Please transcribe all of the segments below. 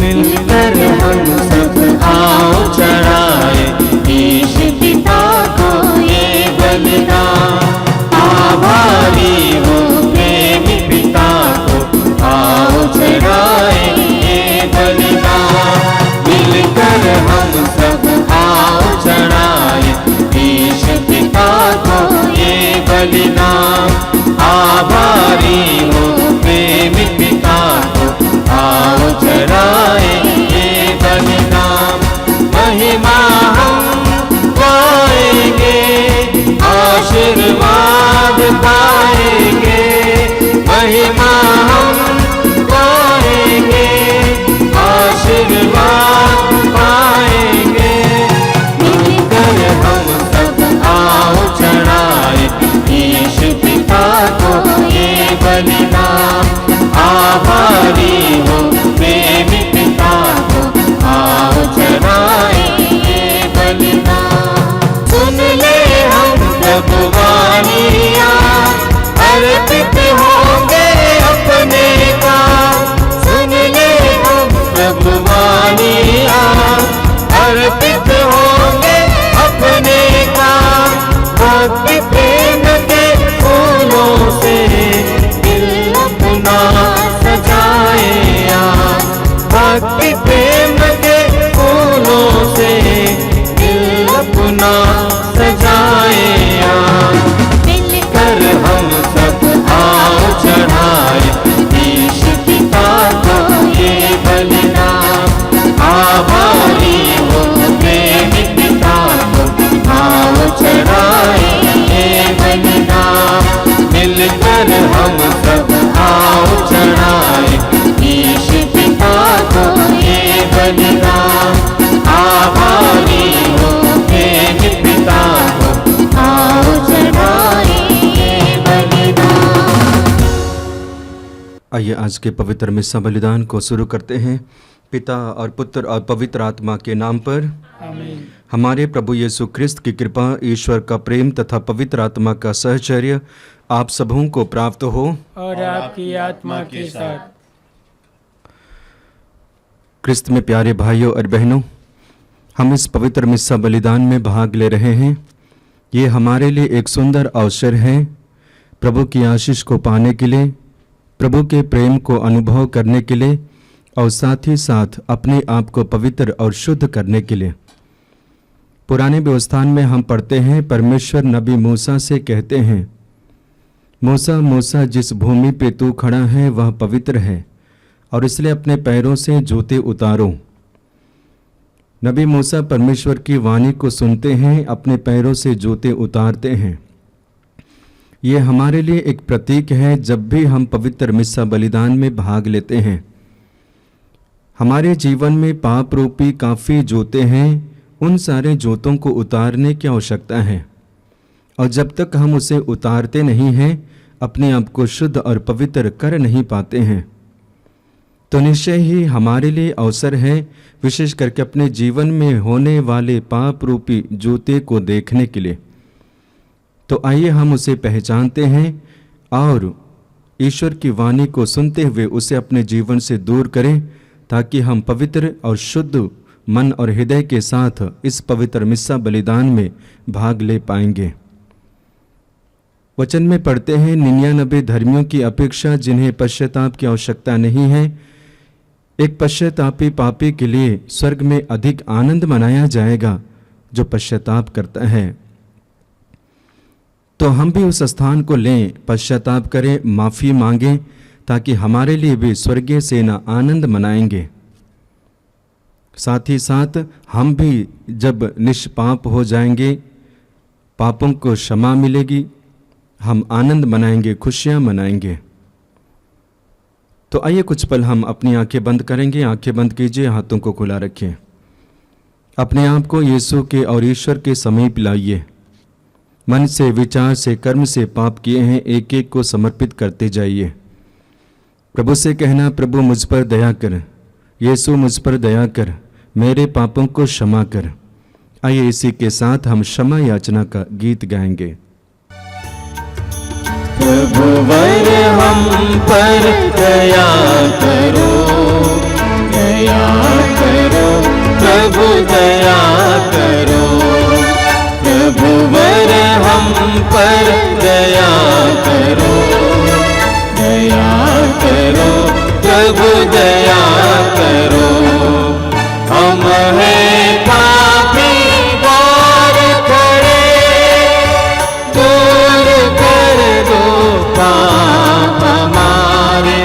मिलकर हम सब आओ चढ़ाए ईश पिता को ये बलिदान। आभारी हो प्रेमी पिता को आओ चढ़ाए ये बलिदान। मिलकर हम सब आओ चढ़ाए ईश पिता को ये बलिदान। आभारी हो प्रेमी पिता को आओ चढ़ाए ये बलिदान। महिमा हम गाएंगे, आशीर्वाद पाएंगे। महिमा हम गाएंगे, आशीर्वाद पाएंगे। मिलकर हम सब आओ चढ़ाए ईश पिता को ये बलिदान। आभारी हो प्रेमी पिता को आओ चढ़ाए ये बलिदान। सुन ले हम प्रभु वाणियाँ, अर्पित होंगे अपने काम। सुन ले हम प्रभु वाणियाँ, अर्पित होंगे अपने काम। भक्ति प्रेम के फूलों से दिल अपना सजाए आज। भक्ति प्रेम के फूलों से दिल अपना सजाए आज। मिलकर हम सब आओ चढ़ाए ईश पिता को ये बलिदान। आभारी हो प्रेमी पिता को आओ चढ़ाए ये बलिदान। मिलकर हम सब आओ चढ़ाए ईश पिता को ये बलिदान। आभारी हो प्रेमी पिता को आओ चढ़ाए ये बलिदान। आइए आज के पवित्र मिस्सा बलिदान को शुरू करते हैं। पिता और पुत्र और पवित्र आत्मा के नाम पर आमीन। हमारे प्रभु यीशु ख्रिस्त की कृपा, ईश्वर का प्रेम तथा पवित्र आत्मा का सहचर्य आप सबों को प्राप्त हो और आपकी आत्मा के साथ। ख्रिस्त में प्यारे भाइयों और बहनों, हम इस पवित्र मिस्सा बलिदान में भाग ले रहे हैं। ये हमारे लिए एक सुंदर अवसर है प्रभु की आशीष को पाने के लिए, प्रभु के प्रेम को अनुभव करने के लिए और साथ ही साथ अपने आप को पवित्र और शुद्ध करने के लिए। पुराने व्यवस्थान में हम पढ़ते हैं, परमेश्वर नबी मूसा से कहते हैं, मूसा मूसा जिस भूमि पे तू खड़ा है वह पवित्र है और इसलिए अपने पैरों से जूते उतारो। नबी मूसा परमेश्वर की वाणी को सुनते हैं, अपने पैरों से जूते उतारते हैं। ये हमारे लिए एक प्रतीक है जब भी हम पवित्र मिस्सा बलिदान में भाग लेते हैं। हमारे जीवन में पाप रूपी काफ़ी जूते हैं, उन सारे जूतों को उतारने की आवश्यकता है और जब तक हम उसे उतारते नहीं हैं अपने आप को शुद्ध और पवित्र कर नहीं पाते हैं। तो निश्चय ही हमारे लिए अवसर है विशेष करके अपने जीवन में होने वाले पाप रूपी जूते को देखने के लिए। तो आइए हम उसे पहचानते हैं और ईश्वर की वाणी को सुनते हुए उसे अपने जीवन से दूर करें ताकि हम पवित्र और शुद्ध मन और हृदय के साथ इस पवित्र मिस्सा बलिदान में भाग ले पाएंगे। वचन में पढ़ते हैं, 99 धर्मियों की अपेक्षा जिन्हें पश्चाताप की आवश्यकता नहीं है, एक पश्चातापी पापी के लिए स्वर्ग में अधिक आनंद मनाया जाएगा जो पश्चाताप करता है। तो हम भी उस स्थान को लें, पश्चाताप करें, माफ़ी मांगें ताकि हमारे लिए भी स्वर्गीय सेना आनंद मनाएंगे। साथ ही साथ हम भी जब निष्पाप हो जाएंगे, पापों को क्षमा मिलेगी, हम आनंद मनाएंगे, खुशियां मनाएंगे। तो आइए कुछ पल हम अपनी आंखें बंद करेंगे। आंखें बंद कीजिए, हाथों को खुला रखें। अपने आप को यीशु के और ईश्वर के समीप लाइए। मन से, विचार से, कर्म से पाप किए हैं एक एक को समर्पित करते जाइए। प्रभु से कहना, प्रभु मुझ पर दया कर, यीशु मुझ पर दया कर, मेरे पापों को क्षमा कर। आइए इसी के साथ हम क्षमा याचना का गीत गाएंगे। प्रभुवर हम पर दया करो, दया करो प्रभु दया करो, प्रभुवर हम पर दया करो, दया करो प्रभु दया करो। हम हैं पापी द्वार खड़े, दूर कर दो पाप हमारे।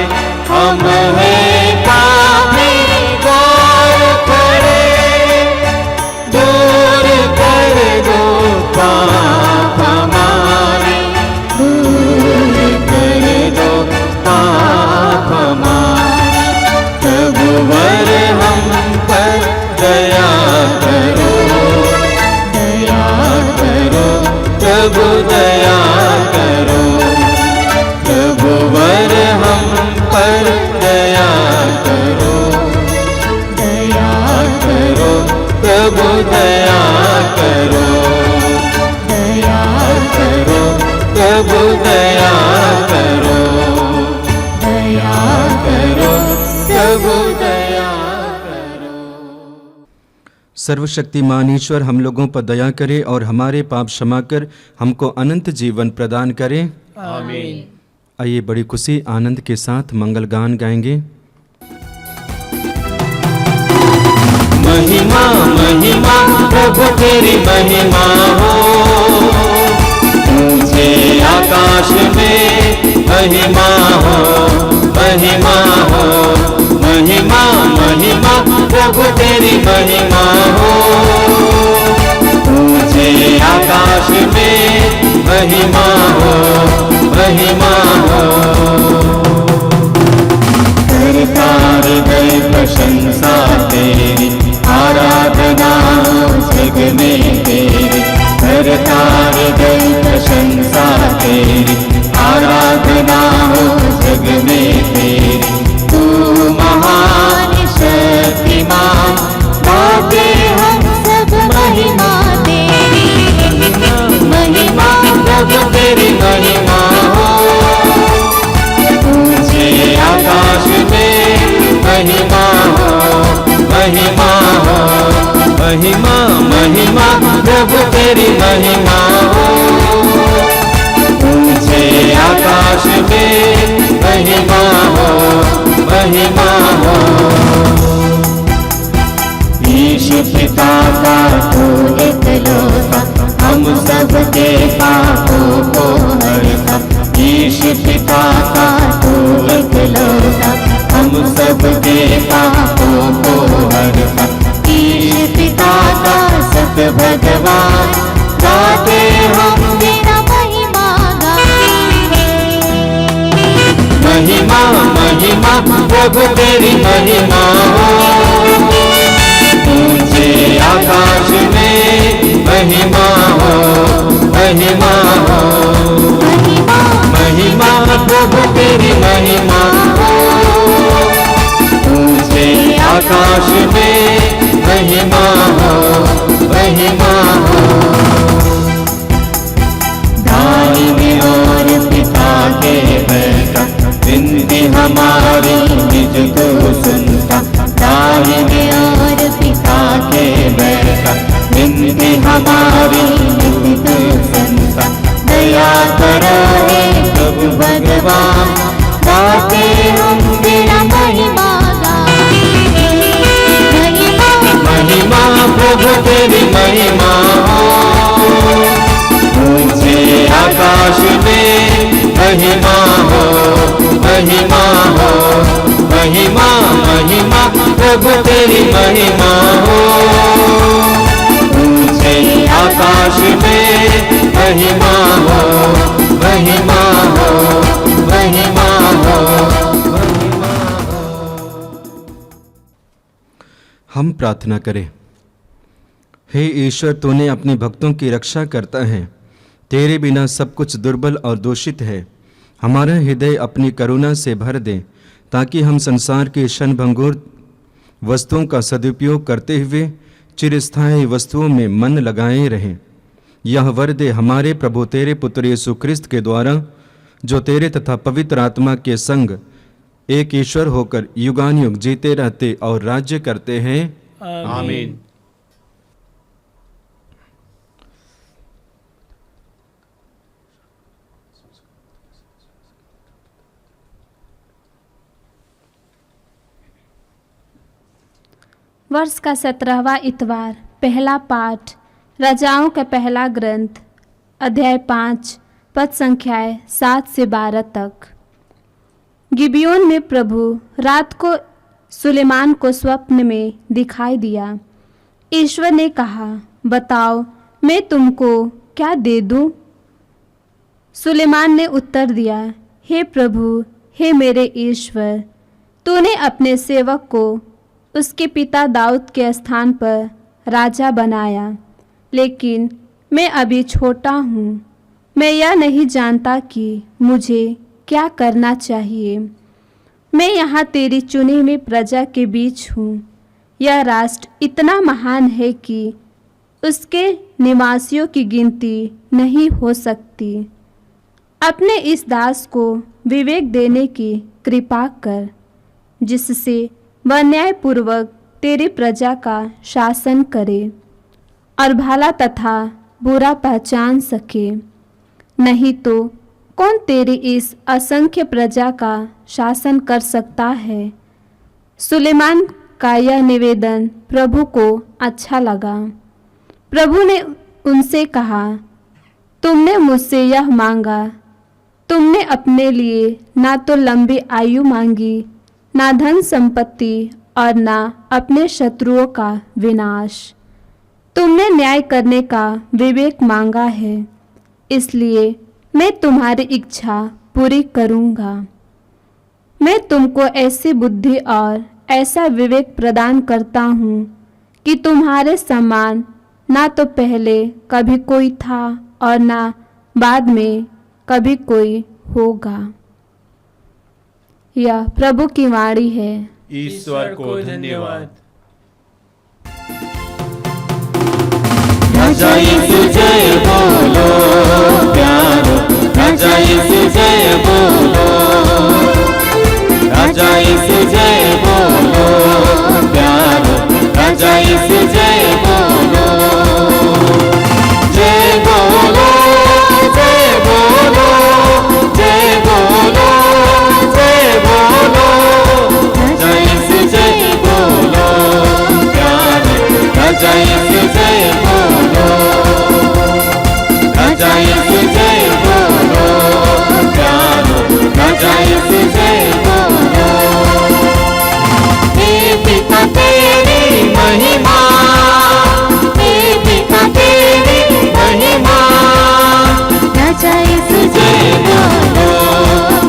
हम हैं पापी द्वार खड़े, दूर कर दो पाप हमारे, दूर कर दो पाप हमारे। प्रभुवर हम पर दया करो, दया करो प्रभु दया करो, प्रभुवर हम पर दया करो, दया करो प्रभु दया करो, दया करो प्रभु दया करो, दया करो प्रभु दया करो। सर्वशक्तिमान ईश्वर हम लोगों पर दया करे और हमारे पाप क्षमा कर हमको अनंत जीवन प्रदान करे। आमीन। आइए बड़ी खुशी आनंद के साथ मंगल गान गाएंगे। महिमा महिमा प्रभु तेरी महिमा हो, ऊंचे आकाश में महिमा हो, महिमा हो, महिमा महिमा प्रभु तेरी महिमा हो, ऊंचे आकाश में महिमा हो, महिमा हो। करता हृदय प्रशंसा तेरी, आराधना जग में तेरी, करता हृदय प्रशंसा तेरी, आराधना हो जग में तेरी। तू महान शक्तिमान, गाते हम सब महिमा तेरी, महिमा प्रभु तेरी महिमा हो, ऊंचे आकाश में महिमा हो, महिमा हो, महिमा महिमा प्रभु तेरी महिमा हो, ऊंचे आकाश में महिमा हो, महिमा हो। ईश पिता का तू एकलौता, हम सबके पापों को हरता। ईश पिता का तू एकलौता, हम सबके पापों को हरता। ईश पिता का सत भगवान, गाते हम तेरा महिमा गाते। महिमा महिमा प्रभु तेरी महिमा हो, ऊंचे आकाश में महिमा हो, महिमा हो, महिमा प्रभु तेरी महिमा हो, ऊंचे आकाश में महिमा हो, महिमा हो। दाहिने और पिता के बैठा, विनती हमारी निज को सुनता। दाहिने और पिता के बैठा, विनती हमारी निज को सुनता। दया करो हे प्रभु भगवान, गाते हम तेरा महिमा गाते। महिमा प्रभु तेरी महिमा हो, ऊंचे आकाश में महिमा हो, महिमा हो, महिमा महिमा प्रभु तेरी महिमा हो, ऊंचे आकाश में महिमा हो, महिमा हो, महिमा हो, महिमा हो। हम प्रार्थना करें। हे ईश्वर, तूने अपने भक्तों की रक्षा करता है। तेरे बिना सब कुछ दुर्बल और दूषित है। हमारा हृदय अपनी करुणा से भर दे, ताकि हम संसार के क्षणभंगुर वस्तुओं का सदुपयोग करते हुए चिरस्थायी वस्तुओं में मन लगाए रहें। यह वर दे हमारे प्रभु तेरे पुत्र यीशु क्रिस्त के द्वारा, जो तेरे तथा पवित्र आत्मा के संग एक ईश्वर होकर युगानुयुग जीते रहते और राज्य करते हैं। आमीन। वर्ष का 17वां इतवार। पहला पाठ राजाओं का पहला ग्रंथ अध्याय 5 पद संख्याएं 7 से 12 तक। गिबियोन में प्रभु रात को सुलेमान को स्वप्न में दिखाई दिया। ईश्वर ने कहा, बताओ मैं तुमको क्या दे दूं? सुलेमान ने उत्तर दिया, हे प्रभु, हे मेरे ईश्वर, तूने अपने सेवक को उसके पिता दाऊद के स्थान पर राजा बनाया, लेकिन मैं अभी छोटा हूँ। मैं यह नहीं जानता कि मुझे क्या करना चाहिए। मैं यहाँ तेरी चुनी हुई प्रजा के बीच हूँ। यह राष्ट्र इतना महान है कि उसके निवासियों की गिनती नहीं हो सकती। अपने इस दास को विवेक देने की कृपा कर, जिससे वह न्यायपूर्वक तेरी प्रजा का शासन करे और भला तथा बुरा पहचान सके। नहीं तो कौन तेरी इस असंख्य प्रजा का शासन कर सकता है? सुलेमान का यह निवेदन प्रभु को अच्छा लगा। प्रभु ने उनसे कहा, तुमने मुझसे यह मांगा। तुमने अपने लिए ना तो लंबी आयु मांगी, ना धन संपत्ति और ना अपने शत्रुओं का विनाश। तुमने न्याय करने का विवेक मांगा है, इसलिए मैं तुम्हारी इच्छा पूरी करूँगा। मैं तुमको ऐसी बुद्धि और ऐसा विवेक प्रदान करता हूँ कि तुम्हारे समान ना तो पहले कभी कोई था और ना बाद में कभी कोई होगा। यह प्रभु की वाणी है। ईश्वर को धन्यवाद। राजा यीशु जय बोलो प्यारो, राजा यीशु जय बोलो, राजा यीशु जय बोलो प्यारो, राजा यीशु जय बोलो, जय बोलो, जय बोलो, जय बोलो, जय बोलो, राजा यीशु जय बोलो प्यारे, राजा यीशु जय बोलो, राजा यीशु जय बोलो प्यारो, राजा यीशु जय बोलो। हे पिता तेरी महिमा, हे पिता तेरी महिमा, राजा यीशु जय बोलो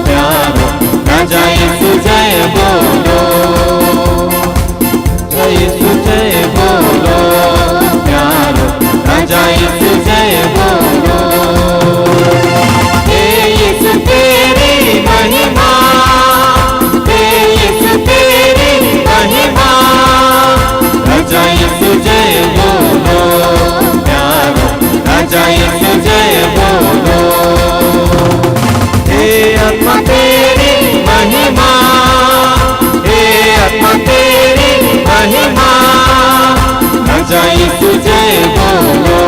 प्यारो, राजा यीशु जय बोलो, यीशु जय बोलो प्यारो, राजा यीशु जय बोलो। हे यीशु तेरी महिमा, हे यीशु तेरी महिमा, राजा यीशु जय बोलो प्यारो, राजा यीशु जय बोलो। हे आत्मा तेरी महिमा, हे आत्मा तेरी महिमा, राजा यीशु जय बोलो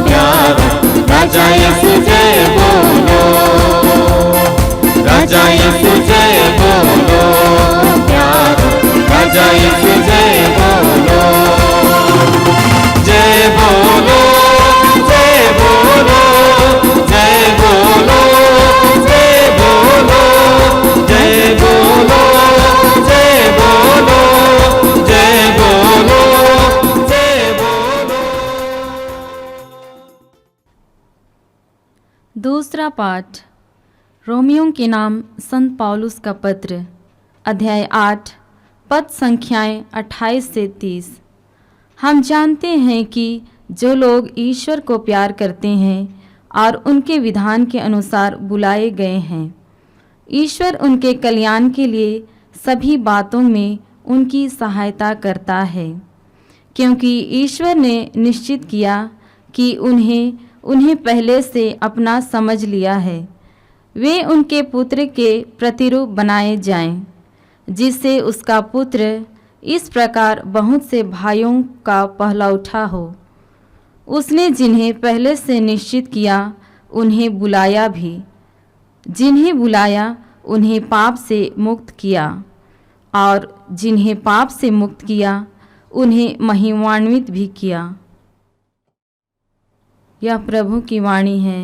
प्यारो, राजा यीशु जय बोलो, राजा यीशु जय बोलो प्यारो, राजा यीशु जय बोलो, जय बोलो, जय बोलो, जय बोलो, जय बोलो, जय बोलो, जय बोलो, जय बोलो, जय बोलो। दूसरा पाठ रोमियों के नाम संत पौलुस का पत्र अध्याय 8 पद संख्याएं 28 से 30। हम जानते हैं कि जो लोग ईश्वर को प्यार करते हैं और उनके विधान के अनुसार बुलाए गए हैं, ईश्वर उनके कल्याण के लिए सभी बातों में उनकी सहायता करता है, क्योंकि ईश्वर ने निश्चित किया कि उन्हें पहले से अपना समझ लिया है। वे उनके पुत्र के प्रतिरूप बनाए जाएं। जिससे उसका पुत्र इस प्रकार बहुत से भाइयों का पहलौठा हो। उसने जिन्हें पहले से निश्चित किया उन्हें बुलाया भी, जिन्हें बुलाया उन्हें पाप से मुक्त किया, और जिन्हें पाप से मुक्त किया उन्हें महिमान्वित भी किया। यह प्रभु की वाणी है।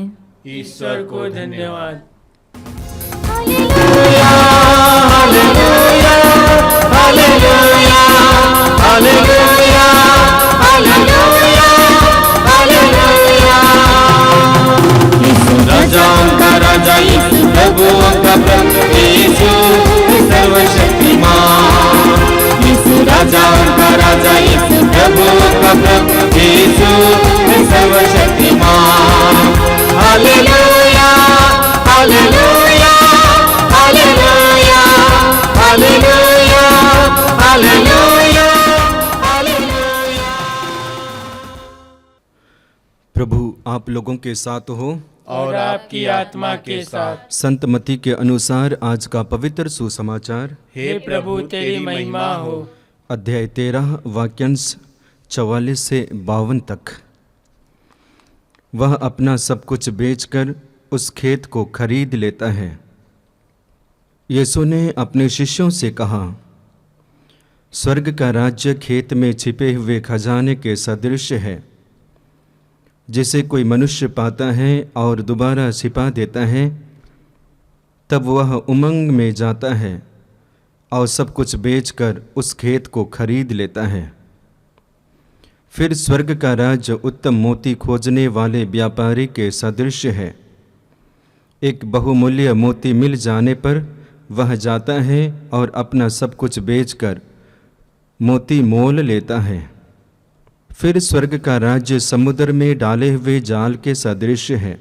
ईश्वर को धन्यवाद। राजाओं का राजा यीशु, प्रभुओं का प्रभु यीशु सर्वशक्तिमान। यीशु राजाओं का राजा यीशु, प्रभुओं का प्रभु यीशु सर्वशक्तिमान। हालेलुया हालेलुया हालेलुया हालेलुया हालेलुया हालेलुया। प्रभु आप लोगों के साथ हो और आपकी आत्मा के साथ। संत मत्ती के अनुसार आज का पवित्र सुसमाचार। हे प्रभु तेरी महिमा हो। अध्याय 13 वाक्यांश 44 से 52 तक। वह अपना सब कुछ बेचकर उस खेत को खरीद लेता है। यीशु ने अपने शिष्यों से कहा, स्वर्ग का राज्य खेत में छिपे हुए खजाने के सदृश है, जिसे कोई मनुष्य पाता है और दोबारा छिपा देता है। तब वह उमंग में जाता है और सब कुछ बेचकर उस खेत को खरीद लेता है। फिर स्वर्ग का राज्य उत्तम मोती खोजने वाले व्यापारी के सदृश है। एक बहुमूल्य मोती मिल जाने पर वह जाता है और अपना सब कुछ बेचकर मोती मोल लेता है। फिर स्वर्ग का राज्य समुद्र में डाले हुए जाल के सदृश है,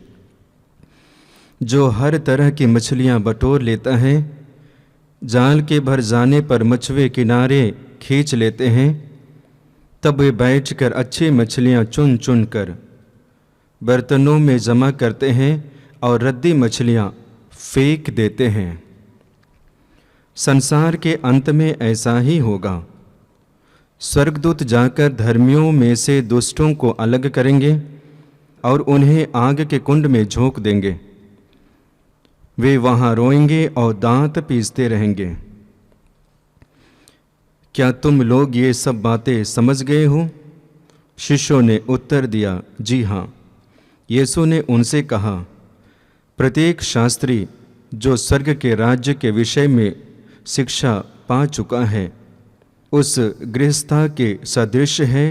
जो हर तरह की मछलियां बटोर लेता है। जाल के भर जाने पर मछुए किनारे खींच लेते हैं। तब वे बैठकर अच्छी मछलियां चुन चुन कर बर्तनों में जमा करते हैं और रद्दी मछलियां फेंक देते हैं। संसार के अंत में ऐसा ही होगा। स्वर्गदूत जाकर धर्मियों में से दुष्टों को अलग करेंगे और उन्हें आग के कुंड में झोंक देंगे। वे वहां रोएंगे और दांत पीसते रहेंगे। क्या तुम लोग ये सब बातें समझ गए हो? शिष्यों ने उत्तर दिया, जी हाँ। यीशु ने उनसे कहा, प्रत्येक शास्त्री जो स्वर्ग के राज्य के विषय में शिक्षा पा चुका है, उस गृहस्था के सदृश है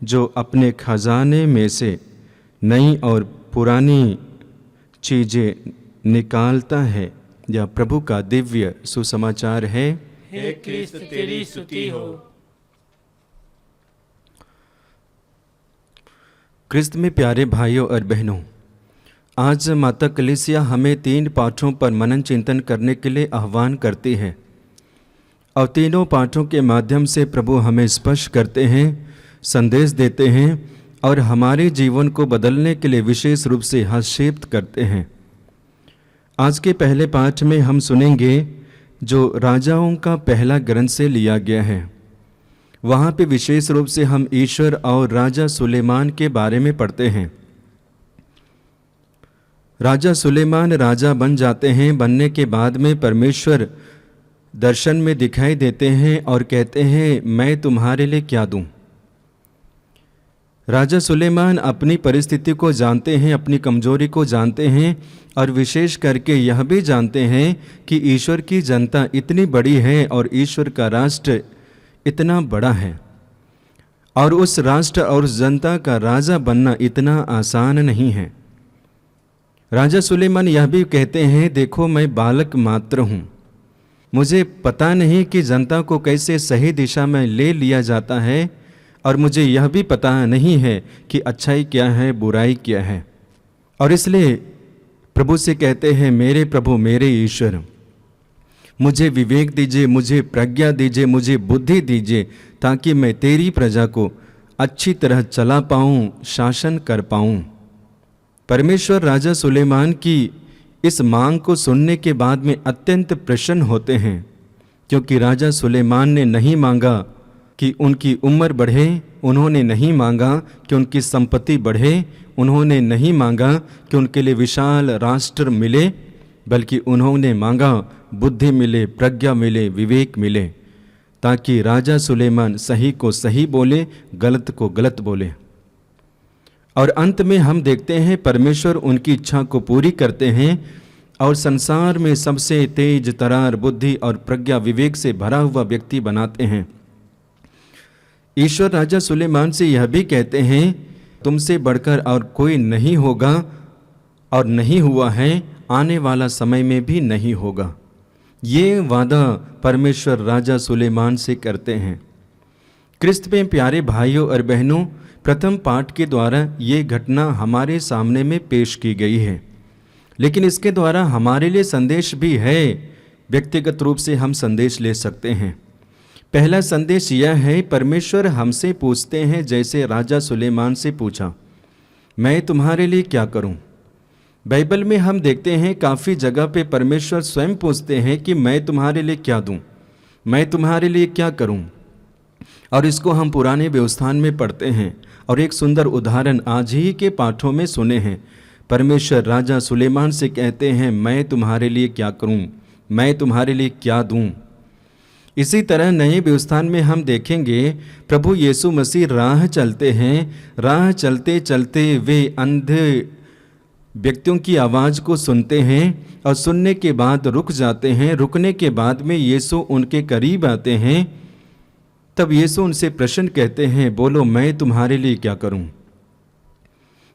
जो अपने खजाने में से नई और पुरानी चीज़ें निकालता है। यह प्रभु का दिव्य सुसमाचार है। हे क्रिस्त तेरी स्तुति हो। क्रिस्त में प्यारे भाइयों और बहनों, आज माता कलीसिया हमें 3 पाठों पर मनन चिंतन करने के लिए आह्वान करती है और तीनों पाठों के माध्यम से प्रभु हमें स्पर्श करते हैं, संदेश देते हैं और हमारे जीवन को बदलने के लिए विशेष रूप से हस्तक्षेप करते हैं। आज के पहले पाठ में हम सुनेंगे जो राजाओं का पहला ग्रंथ से लिया गया है। वहाँ पे विशेष रूप से हम ईश्वर और राजा सुलेमान के बारे में पढ़ते हैं। राजा सुलेमान राजा बन जाते हैं। बनने के बाद में परमेश्वर दर्शन में दिखाई देते हैं और कहते हैं, मैं तुम्हारे लिए क्या दूं। राजा सुलेमान अपनी परिस्थिति को जानते हैं, अपनी कमजोरी को जानते हैं और विशेष करके यह भी जानते हैं कि ईश्वर की जनता इतनी बड़ी है और ईश्वर का राष्ट्र इतना बड़ा है और उस राष्ट्र और उस जनता का राजा बनना इतना आसान नहीं है। राजा सुलेमान यह भी कहते हैं, देखो मैं बालक मात्र हूँ, मुझे पता नहीं कि जनता को कैसे सही दिशा में ले लिया जाता है और मुझे यह भी पता नहीं है कि अच्छाई क्या है, बुराई क्या है। और इसलिए प्रभु से कहते हैं, मेरे प्रभु मेरे ईश्वर, मुझे विवेक दीजिए, मुझे प्रज्ञा दीजिए, मुझे बुद्धि दीजिए, ताकि मैं तेरी प्रजा को अच्छी तरह चला पाऊँ, शासन कर पाऊँ। परमेश्वर राजा सुलेमान की इस मांग को सुनने के बाद में अत्यंत प्रसन्न होते हैं। क्योंकि राजा सुलेमान ने नहीं मांगा कि उनकी उम्र बढ़े, उन्होंने नहीं मांगा कि उनकी संपत्ति बढ़े, उन्होंने नहीं मांगा कि उनके लिए विशाल राष्ट्र मिले, बल्कि उन्होंने मांगा बुद्धि मिले, प्रज्ञा मिले, विवेक मिले, ताकि राजा सुलेमान सही को सही बोले, गलत को गलत बोले। और अंत में हम देखते हैं परमेश्वर उनकी इच्छा को पूरी करते हैं और संसार में सबसे तेज तरार बुद्धि और प्रज्ञा विवेक से भरा हुआ व्यक्ति बनाते हैं। ईश्वर राजा सुलेमान से यह भी कहते हैं, तुमसे बढ़कर और कोई नहीं होगा और नहीं हुआ है, आने वाला समय में भी नहीं होगा। ये वादा परमेश्वर राजा सुलेमान से करते हैं। क्रिस्त में प्यारे भाइयों और बहनों, प्रथम पाठ के द्वारा ये घटना हमारे सामने में पेश की गई है, लेकिन इसके द्वारा हमारे लिए संदेश भी है। व्यक्तिगत रूप से हम संदेश ले सकते हैं। पहला संदेश यह है, परमेश्वर हमसे पूछते हैं जैसे राजा सुलेमान से पूछा, मैं तुम्हारे लिए क्या करूं? बाइबल में हम देखते हैं काफ़ी जगह पे परमेश्वर स्वयं पूछते हैं कि मैं तुम्हारे लिए क्या दूं, मैं तुम्हारे लिए क्या करूं। और इसको हम पुराने व्यवस्थान में पढ़ते हैं और एक सुंदर उदाहरण आज ही के पाठों में सुने हैं। परमेश्वर राजा सुलेमान से कहते हैं, मैं तुम्हारे लिए क्या करूं, मैं तुम्हारे लिए क्या दूं। इसी तरह नए व्यवस्थान में हम देखेंगे प्रभु यीशु मसीह राह चलते हैं, राह चलते चलते वे अंधे व्यक्तियों की आवाज़ को सुनते हैं और सुनने के बाद रुक जाते हैं। रुकने के बाद में यीशु उनके करीब आते हैं। तब यीशु उनसे प्रश्न कहते हैं, बोलो मैं तुम्हारे लिए क्या करूं,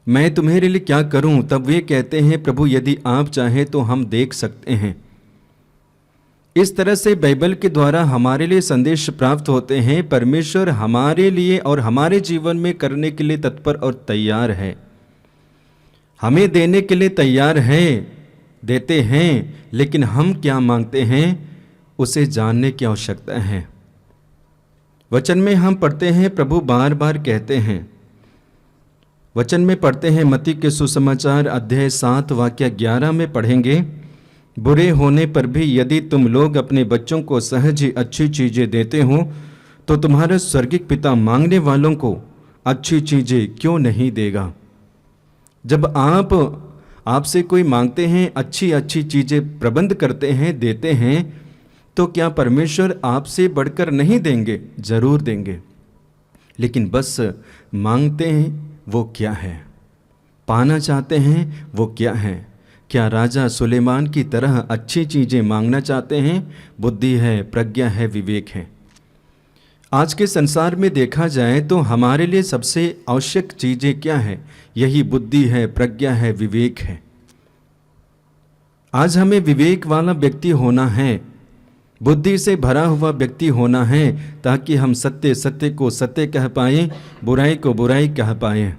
मैं तुम्हारे लिए क्या करूं। तब वे कहते हैं, प्रभु यदि आप चाहें तो हम देख सकते हैं। इस तरह से बाइबल के द्वारा हमारे लिए संदेश प्राप्त होते हैं। परमेश्वर हमारे लिए और हमारे जीवन में करने के लिए तत्पर और तैयार है, हमें देने के लिए तैयार है, देते हैं, लेकिन हम क्या मांगते हैं उसे जानने की आवश्यकता है। वचन में हम पढ़ते हैं, प्रभु बार बार कहते हैं, वचन में पढ़ते हैं मत्ती के सुसमाचार अध्याय 7 वाक्य 11 में पढ़ेंगे, बुरे होने पर भी यदि तुम लोग अपने बच्चों को सहज ही अच्छी चीज़ें देते हो तो तुम्हारा स्वर्गिक पिता मांगने वालों को अच्छी चीज़ें क्यों नहीं देगा। जब आपसे कोई मांगते हैं, अच्छी अच्छी चीज़ें प्रबंध करते हैं, देते हैं, तो क्या परमेश्वर आपसे बढ़कर नहीं देंगे? जरूर देंगे, लेकिन बस मांगते हैं वो क्या है, पाना चाहते हैं वो क्या है। क्या राजा सुलेमान की तरह अच्छी चीज़ें मांगना चाहते हैं? बुद्धि है, प्रज्ञा है, विवेक है। आज के संसार में देखा जाए तो हमारे लिए सबसे आवश्यक चीज़ें क्या है? यही बुद्धि है, प्रज्ञा है, विवेक है। आज हमें विवेक वाला व्यक्ति होना है, बुद्धि से भरा हुआ व्यक्ति होना है, ताकि हम सत्य सत्य को सत्य कह पाएं, बुराई को बुराई कह पाएं।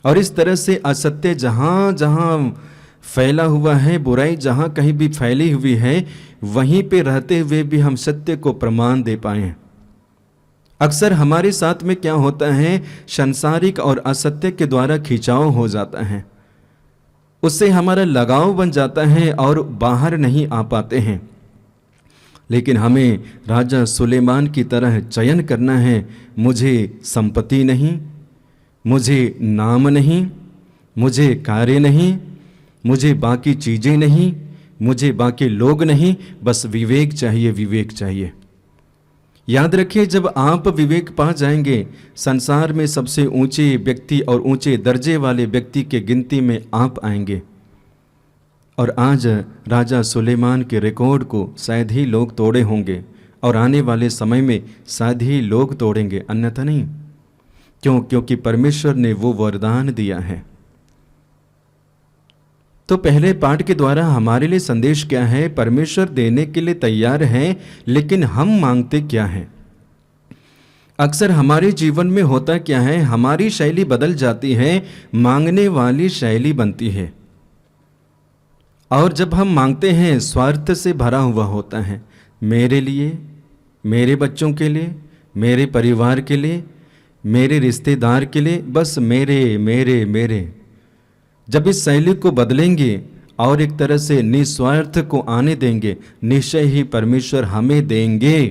और इस तरह से असत्य जहाँ जहाँ फैला हुआ है, बुराई जहाँ कहीं भी फैली हुई है, वहीं पे रहते हुए भी हम सत्य को प्रमाण दे पाएं। अक्सर हमारे साथ में क्या होता है, सांसारिक और असत्य के द्वारा खिंचाव हो जाता है, उससे हमारा लगाव बन जाता है और बाहर नहीं आ पाते हैं। लेकिन हमें राजा सुलेमान की तरह चयन करना है। मुझे संपत्ति नहीं, मुझे नाम नहीं, मुझे कार्य नहीं, मुझे बाकी चीज़ें नहीं, मुझे बाकी लोग नहीं, बस विवेक चाहिए, विवेक चाहिए। याद रखिए, जब आप विवेक पा जाएंगे, संसार में सबसे ऊंचे व्यक्ति और ऊंचे दर्जे वाले व्यक्ति के गिनती में आप आएंगे। और आज राजा सुलेमान के रिकॉर्ड को शायद ही लोग तोड़े होंगे और आने वाले समय में शायद ही लोग तोड़ेंगे, अन्यथा नहीं। क्यों? क्योंकि परमेश्वर ने वो वरदान दिया है। तो पहले पाठ के द्वारा हमारे लिए संदेश क्या है? परमेश्वर देने के लिए तैयार है, लेकिन हम मांगते क्या हैं? अक्सर हमारे जीवन में होता क्या है, हमारी शैली बदल जाती है, मांगने वाली शैली बनती है। और जब हम मांगते हैं, स्वार्थ से भरा हुआ होता है, मेरे लिए, मेरे बच्चों के लिए, मेरे परिवार के लिए, मेरे रिश्तेदार के लिए, बस मेरे मेरे मेरे। जब इस शैली को बदलेंगे और एक तरह से निस्वार्थ को आने देंगे, निश्चय ही परमेश्वर हमें देंगे।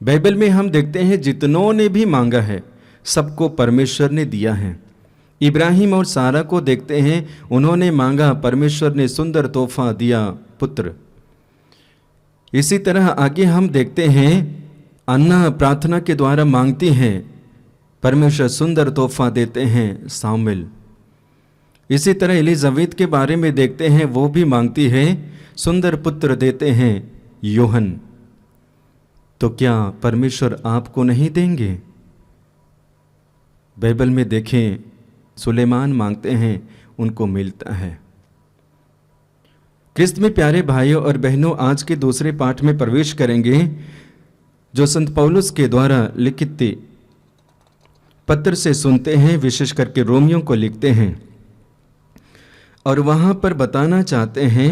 बाइबल में हम देखते हैं जितनों ने भी मांगा है सबको परमेश्वर ने दिया है। इब्राहिम और सारा को देखते हैं, उन्होंने मांगा, परमेश्वर ने सुंदर तोहफा दिया, पुत्र। इसी तरह आगे हम देखते हैं अन्ना प्रार्थना के द्वारा मांगती हैं, परमेश्वर सुंदर तोहफा देते हैं, शामिल। इसी तरह एलिजाबेथ के बारे में देखते हैं, वो भी मांगती है, सुंदर पुत्र देते हैं, यूहन। तो क्या परमेश्वर आपको नहीं देंगे? बाइबल में देखें, सुलेमान मांगते हैं, उनको मिलता है। क्रिस्त में प्यारे भाइयों और बहनों, आज के दूसरे पाठ में प्रवेश करेंगे जो संत पौलुस के द्वारा लिखित पत्र से सुनते हैं, विशेष करके रोमियों को लिखते हैं और वहां पर बताना चाहते हैं,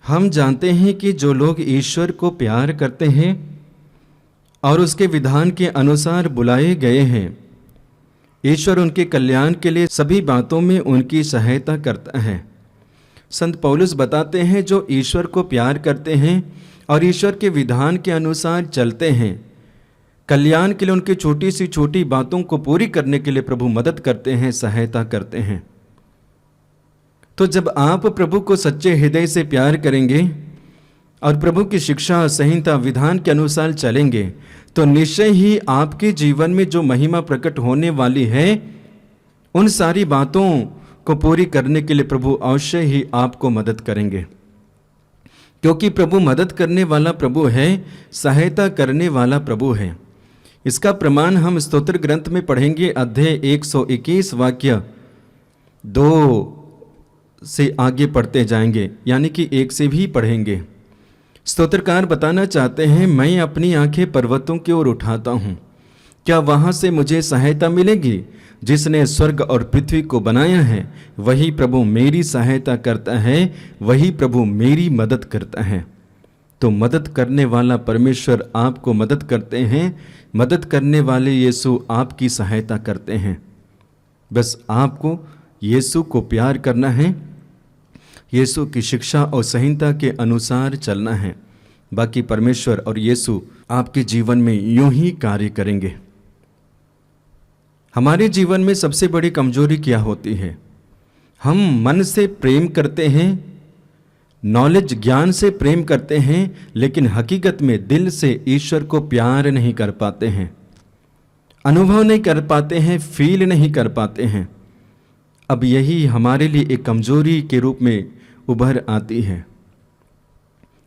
हम जानते हैं कि जो लोग ईश्वर को प्यार करते हैं और उसके विधान के अनुसार बुलाए गए हैं, ईश्वर उनके कल्याण के लिए सभी बातों में उनकी सहायता करता है। संत पौलुस बताते हैं, जो ईश्वर को प्यार करते हैं और ईश्वर के विधान के अनुसार चलते हैं, कल्याण के लिए उनकी छोटी सी छोटी बातों को पूरी करने के लिए प्रभु मदद करते हैं, सहायता करते हैं। तो जब आप प्रभु को सच्चे हृदय से प्यार करेंगे और प्रभु की शिक्षा, संहिता, विधान के अनुसार चलेंगे, तो निश्चय ही आपके जीवन में जो महिमा प्रकट होने वाली है, उन सारी बातों को पूरी करने के लिए प्रभु अवश्य ही आपको मदद करेंगे। क्योंकि प्रभु मदद करने वाला प्रभु है, सहायता करने वाला प्रभु है। इसका प्रमाण हम स्तोत्र ग्रंथ में पढ़ेंगे, अध्याय 121 वाक्य 2 से आगे पढ़ते जाएंगे, यानी कि 1 से भी पढ़ेंगे। स्तोत्रकार बताना चाहते हैं, मैं अपनी आंखें पर्वतों की ओर उठाता हूँ, क्या वहाँ से मुझे सहायता मिलेगी? जिसने स्वर्ग और पृथ्वी को बनाया है, वही प्रभु मेरी सहायता करता है, वही प्रभु मेरी मदद करता है। तो मदद करने वाला परमेश्वर आपको मदद करते हैं, मदद करने वाले यीशु आपकी सहायता करते हैं। बस आपको यीशु को प्यार करना है, यीशु की शिक्षा और संहिता के अनुसार चलना है। बाकी परमेश्वर और यीशु आपके जीवन में यूं ही कार्य करेंगे। हमारे जीवन में सबसे बड़ी कमजोरी क्या होती है? हम मन से प्रेम करते हैं, नॉलेज, ज्ञान से प्रेम करते हैं, लेकिन हकीकत में दिल से ईश्वर को प्यार नहीं कर पाते हैं, अनुभव नहीं कर पाते हैं, फील नहीं कर पाते हैं। अब यही हमारे लिए एक कमजोरी के रूप में उभर आती है।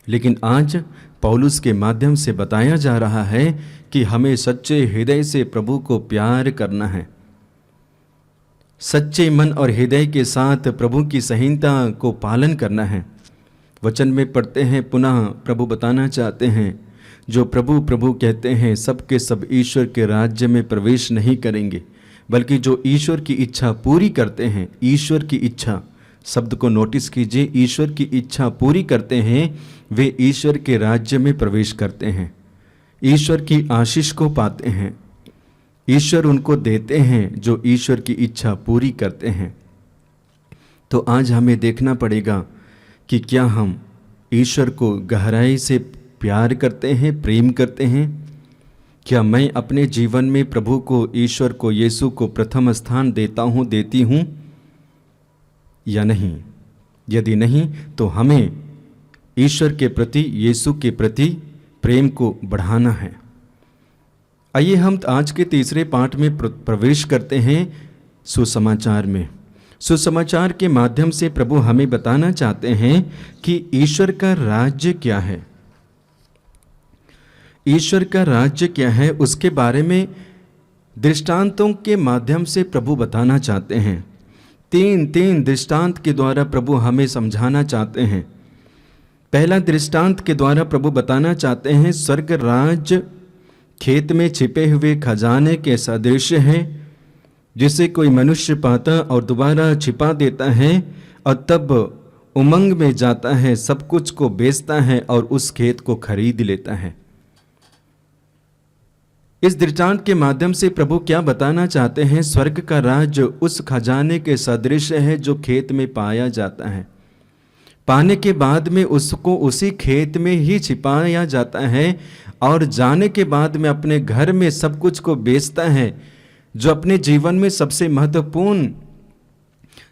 लेकिन आज पौलुस के माध्यम से बताया जा रहा है कि हमें सच्चे हृदय से प्रभु को प्यार करना है, सच्चे मन और हृदय के साथ प्रभु की संहिता को पालन करना है। वचन में पढ़ते हैं, पुनः प्रभु बताना चाहते हैं, जो प्रभु प्रभु कहते हैं, सबके सब ईश्वर के राज्य में प्रवेश नहीं करेंगे, बल्कि जो ईश्वर की इच्छा पूरी करते हैं, ईश्वर की इच्छा शब्द को नोटिस कीजिए, ईश्वर की इच्छा पूरी करते हैं, वे ईश्वर के राज्य में प्रवेश करते हैं, ईश्वर की आशीष को पाते हैं। ईश्वर उनको देते हैं जो ईश्वर की इच्छा पूरी करते हैं। तो आज हमें देखना पड़ेगा कि क्या हम ईश्वर को गहराई से प्यार करते हैं, प्रेम करते हैं? क्या मैं अपने जीवन में प्रभु को, ईश्वर को, यीशु को प्रथम स्थान देता हूँ, देती हूँ या नहीं? यदि नहीं तो हमें ईश्वर के प्रति, यीशु के प्रति प्रेम को बढ़ाना है। आइए हम आज के तीसरे पाठ में प्रवेश करते हैं सुसमाचार में। सुसमाचार के माध्यम से प्रभु हमें बताना चाहते हैं कि ईश्वर का राज्य क्या है। ईश्वर का राज्य क्या है, उसके बारे में दृष्टांतों के माध्यम से प्रभु बताना चाहते हैं। तीन दृष्टांत के द्वारा प्रभु हमें समझाना चाहते हैं। पहला दृष्टांत के द्वारा प्रभु बताना चाहते हैं, स्वर्ग राज्य खेत में छिपे हुए खजाने के सदृश है, जिसे कोई मनुष्य पाता और दोबारा छिपा देता है और तब उमंग में जाता है, सब कुछ को बेचता है और उस खेत को खरीद लेता है। इस दृष्टांत के माध्यम से प्रभु क्या बताना चाहते हैं? स्वर्ग का राज उस खजाने के सदृश है जो खेत में पाया जाता है। पाने के बाद में उसको उसी खेत में ही छिपाया जाता है और जाने के बाद में अपने घर में सब कुछ को बेचता है। जो अपने जीवन में सबसे महत्वपूर्ण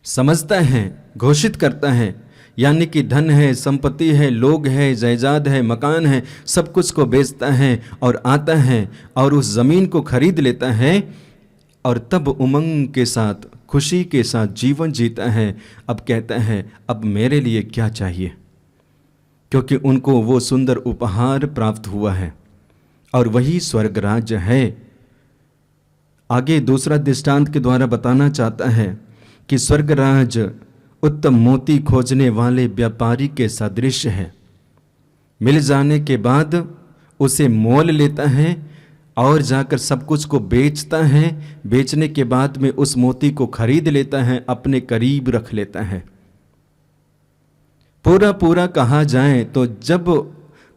समझता है, घोषित करता है, यानी कि धन है, संपत्ति है, लोग है, जायदाद है, मकान है, सब कुछ को बेचता है और आता है और उस ज़मीन को खरीद लेता है और तब उमंग के साथ, खुशी के साथ जीवन जीता है। अब कहता है अब मेरे लिए क्या चाहिए, क्योंकि उनको वो सुंदर उपहार प्राप्त हुआ है और वही स्वर्ग राज्य है। आगे दूसरा दृष्टांत के द्वारा बताना चाहता है कि स्वर्ग राज्य उत्तम मोती खोजने वाले व्यापारी के सदृश है। मिल जाने के बाद उसे मोल लेता है और जाकर सब कुछ को बेचता है। बेचने के बाद में उस मोती को खरीद लेता है, अपने करीब रख लेता है। पूरा कहा जाए तो जब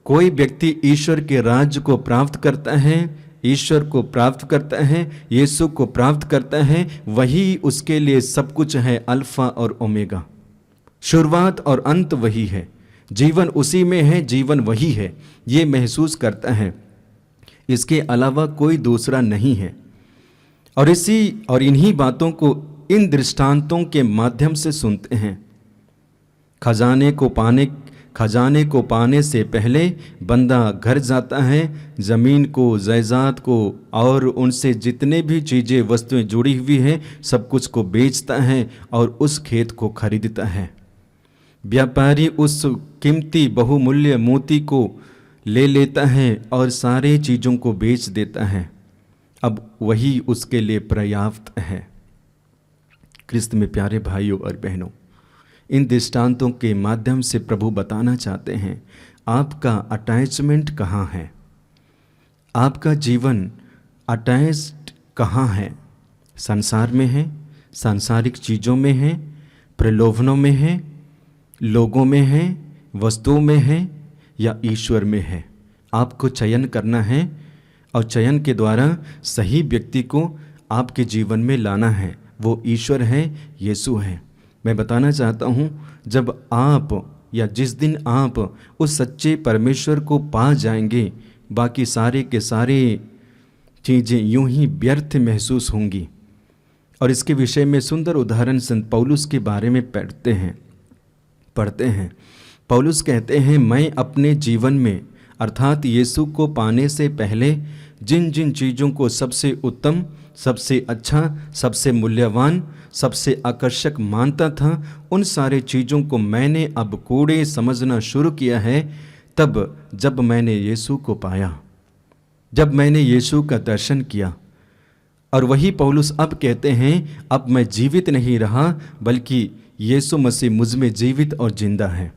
कोई व्यक्ति ईश्वर के राज्य को प्राप्त करता है, ईश्वर को प्राप्त करता है, यीशु को प्राप्त करता है, वही उसके लिए सब कुछ है, अल्फा और ओमेगा, शुरुआत और अंत वही है। जीवन उसी में है, जीवन वही है, ये महसूस करता है। इसके अलावा कोई दूसरा नहीं है। और इन्हीं बातों को इन दृष्टांतों के माध्यम से सुनते हैं। खजाने को पाने से पहले बंदा घर जाता है, ज़मीन को, जायदाद को और उनसे जितने भी चीज़ें, वस्तुएं जुड़ी हुई हैं, सब कुछ को बेचता है और उस खेत को खरीदता है। व्यापारी उस कीमती बहुमूल्य मोती को ले लेता है और सारे चीज़ों को बेच देता है। अब वही उसके लिए पर्याप्त है। क्रिस्त में प्यारे भाइयों और बहनों, इन दृष्टांतों के माध्यम से प्रभु बताना चाहते हैं आपका अटैचमेंट कहाँ है, आपका जीवन अटैच्ड कहाँ है। संसार में है, सांसारिक चीज़ों में है, प्रलोभनों में है, लोगों में है, वस्तुओं में है या ईश्वर में है। आपको चयन करना है और चयन के द्वारा सही व्यक्ति को आपके जीवन में लाना है। वो ईश्वर है, यीशु है। मैं बताना चाहता हूँ, जब आप या जिस दिन आप उस सच्चे परमेश्वर को पा जाएंगे, बाकी सारे के सारे चीज़ें यूं ही व्यर्थ महसूस होंगी। और इसके विषय में सुंदर उदाहरण संत पौलुस के बारे में पढ़ते हैं। पौलुस कहते हैं, मैं अपने जीवन में अर्थात यीशु को पाने से पहले जिन जिन चीज़ों को सबसे उत्तम, सबसे अच्छा, सबसे मूल्यवान, सबसे आकर्षक मानता था, उन सारे चीज़ों को मैंने अब कूड़े समझना शुरू किया है। तब जब मैंने यीशु को पाया, जब मैंने यीशु का दर्शन किया। और वही पौलुस अब कहते हैं, अब मैं जीवित नहीं रहा, बल्कि यीशु मसीह मुझ में जीवित और जिंदा है।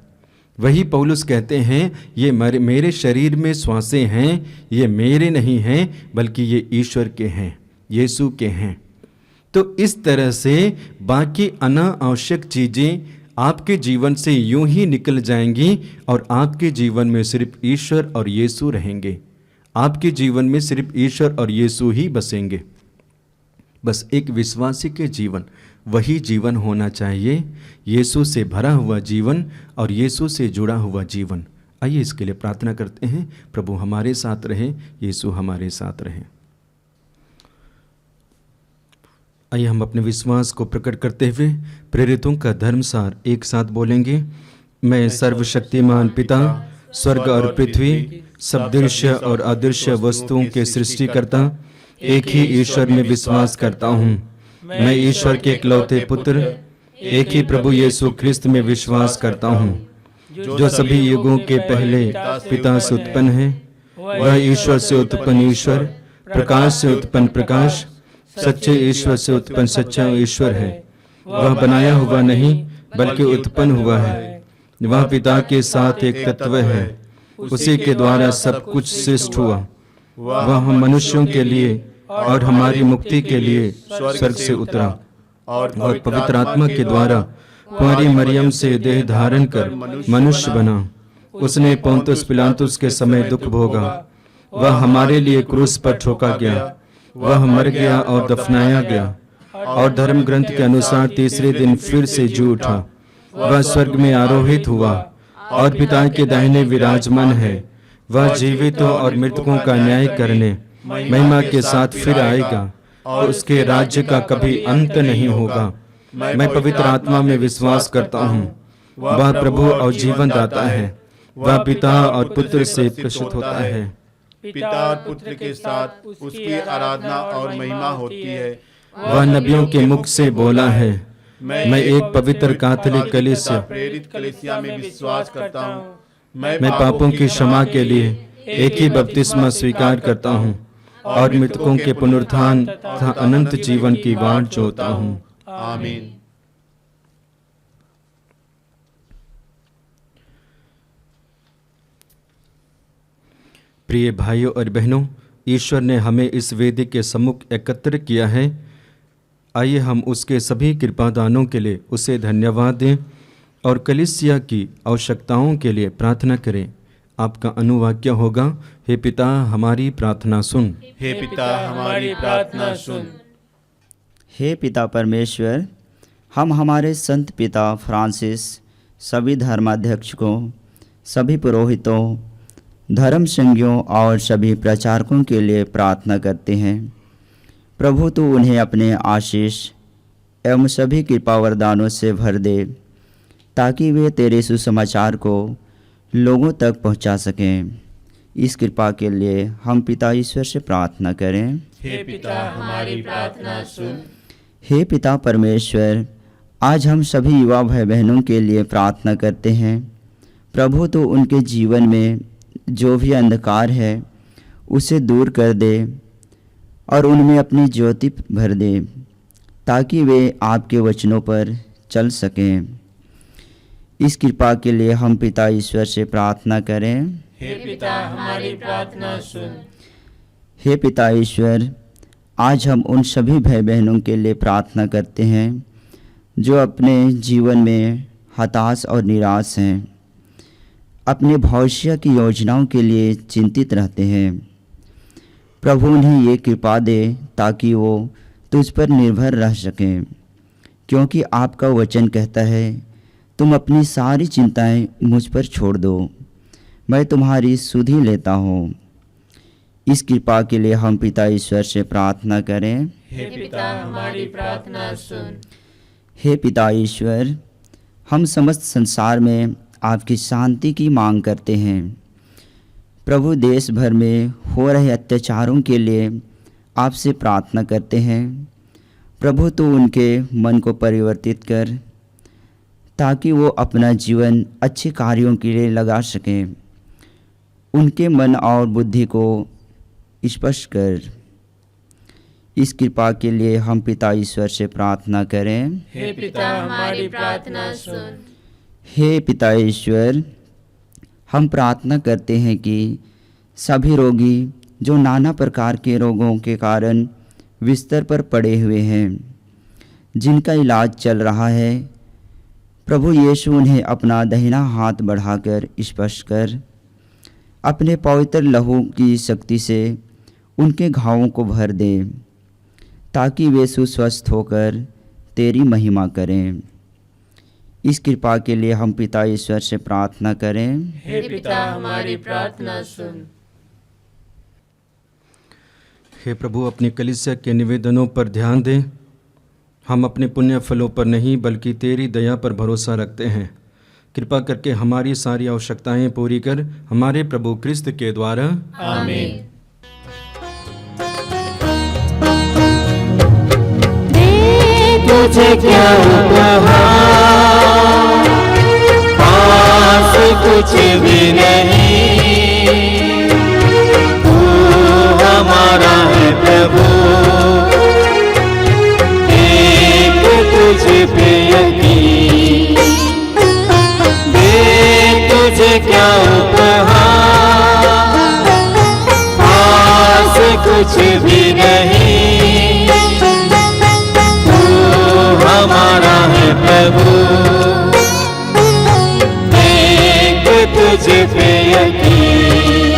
वही पौलुस कहते हैं, ये मेरे शरीर में श्वासें हैं, ये मेरे नहीं हैं, बल्कि ये ईश्वर के हैं, यीशु के हैं। तो इस तरह से बाकी अनावश्यक चीज़ें आपके जीवन से यूं ही निकल जाएंगी और आपके जीवन में सिर्फ ईश्वर और यीशु रहेंगे। आपके जीवन में सिर्फ ईश्वर और यीशु ही बसेंगे। बस एक विश्वासी के जीवन वही जीवन होना चाहिए, यीशु से भरा हुआ जीवन और यीशु से जुड़ा हुआ जीवन। आइए इसके लिए प्रार्थना करते हैं। प्रभु हमारे साथ रहे, यीशु हमारे साथ रहे। आइए हम अपने विश्वास को प्रकट करते हुए प्रेरितों का धर्मसार एक साथ बोलेंगे। मैं सर्वशक्तिमान पिता, स्वर्ग और पृथ्वी, सब दृश्य और अदृश्य वस्तुओं के सृष्टिकर्ता एक ही ईश्वर में विश्वास करता हूँ। मैं ईश्वर के इकलौते पुत्र, एक ही प्रभु यीशु ख्रिस्त में विश्वास करता हूँ, जो सभी युगों के पहले पिता से उत्पन्न है। वह ईश्वर से उत्पन्न ईश्वर, प्रकाश से उत्पन्न प्रकाश, सच्चे ईश्वर से उत्पन्न सच्चा ईश्वर है। वह बनाया हुआ नहीं, बल्कि उत्पन्न हुआ है। वह पिता के साथ एक तत्व है, उसी के द्वारा सब कुछ सृष्ट हुआ। वह हम मनुष्यों के लिए और हमारी मुक्ति के लिए स्वर्ग से उतरा और पवित्र आत्मा के द्वारा कुंवारी मरियम से देह धारण कर मनुष्य बना। उसने पोंतुस पिलातुस के समय दुख भोगा, वह हमारे लिए क्रूस पर ठोका गया, वह मर गया और दफनाया गया, और धर्म ग्रंथ के अनुसार तीसरे दिन फिर से जी उठा। वह स्वर्ग में आरोहित हुआ और पिता के दाहिने विराजमान है। वह जीवितों और मृतकों का न्याय करने महिमा के साथ फिर आएगा, और उसके राज्य का कभी अंत नहीं होगा। मैं पवित्र आत्मा में विश्वास करता हूँ, वह प्रभु और जीवन दाता है। वह पिता और पुत्र से प्रसूत होता है। पिता और पुत्र के साथ उसकी आराधना और महिमा होती है। वह नबियों के मुख से बोला है। मैं एक पवित्र कैथोलिक कलीसिया प्रेरित कलीसिया में विश्वास करता हूँ। मैं पापों की क्षमा के लिए एक ही बपतिस्मा स्वीकार करता हूँ, और मृतकों के पुनरुत्थान तथा अनंत जीवन की बाट जोता हूँ। आमीन। प्रिय भाइयों और बहनों, ईश्वर ने हमें इस वेदी के सम्मुख एकत्र किया है। आइए हम उसके सभी कृपादानों के लिए उसे धन्यवाद दें और कलीसिया की आवश्यकताओं के लिए प्रार्थना करें। आपका अनुवाक्य होगा, हे पिता हमारी प्रार्थना सुन। हे पिता हमारी प्रार्थना सुन। हे पिता परमेश्वर, हम हमारे संत पिता फ्रांसिस, सभी धर्माध्यक्षों, सभी पुरोहितों, धर्म संघियों और सभी प्रचारकों के लिए प्रार्थना करते हैं। प्रभु तू उन्हें अपने आशीष एवं सभी कृपा वरदानों से भर दे, ताकि वे तेरे सुसमाचार को लोगों तक पहुंचा सकें। इस कृपा के लिए हम पिता ईश्वर से प्रार्थना करें। हे पिता हमारी प्रार्थना सुन। हे पिता परमेश्वर, आज हम सभी युवा भाई बहनों के लिए प्रार्थना करते हैं। प्रभु तो उनके जीवन में जो भी अंधकार है उसे दूर कर दे और उनमें अपनी ज्योति भर दे, ताकि वे आपके वचनों पर चल सकें। इस कृपा के लिए हम पिता ईश्वर से प्रार्थना करें। हे पिता हमारी प्रार्थना सुन। हे पिता ईश्वर, आज हम उन सभी भाई बहनों के लिए प्रार्थना करते हैं जो अपने जीवन में हताश और निराश हैं, अपने भविष्य की योजनाओं के लिए चिंतित रहते हैं। प्रभु उन्हें ये कृपा दे ताकि वो तुझ पर निर्भर रह सकें, क्योंकि आपका वचन कहता है, तुम अपनी सारी चिंताएं मुझ पर छोड़ दो, मैं तुम्हारी सुधि लेता हूँ। इस कृपा के लिए हम पिता ईश्वर से प्रार्थना करें। हे पिता हमारी प्रार्थना सुन। हे पिता ईश्वर, हम समस्त संसार में आपकी शांति की मांग करते हैं। प्रभु देश भर में हो रहे अत्याचारों के लिए आपसे प्रार्थना करते हैं। प्रभु तो उनके मन को परिवर्तित कर, ताकि वो अपना जीवन अच्छे कार्यों के लिए लगा सकें। उनके मन और बुद्धि को स्पष्ट कर। इस कृपा के लिए हम पिता ईश्वर से प्रार्थना करें। हे पिता हमारी प्रार्थना सुन। हे पिता ईश्वर, हम प्रार्थना करते हैं कि सभी रोगी जो नाना प्रकार के रोगों के कारण बिस्तर पर पड़े हुए हैं, जिनका इलाज चल रहा है, प्रभु यीशु उन्हें अपना दाहिना हाथ बढ़ाकर स्पर्श कर अपने पवित्र लहू की शक्ति से उनके घावों को भर दे, ताकि वे सुस्वस्थ होकर तेरी महिमा करें। इस कृपा के लिए हम पिता ईश्वर से प्रार्थना करें। हे पिता हमारी प्रार्थना सुन। हे प्रभु, अपनी कलीसिया के निवेदनों पर ध्यान दें। हम अपने पुण्य फलों पर नहीं बल्कि तेरी दया पर भरोसा रखते हैं। कृपा करके हमारी सारी आवश्यकताएं पूरी कर, हमारे प्रभु क्रिस्त के द्वारा। आमीन। तुझे क्या उपहार, पास कुछ भी नहीं, तू हमारा है प्रभु, एक तुझ पे यकीन। दे तुझे क्या उपहार, पास कुछ भी नहीं, हमारा है प्रभु, एक तुझ पे यकीन।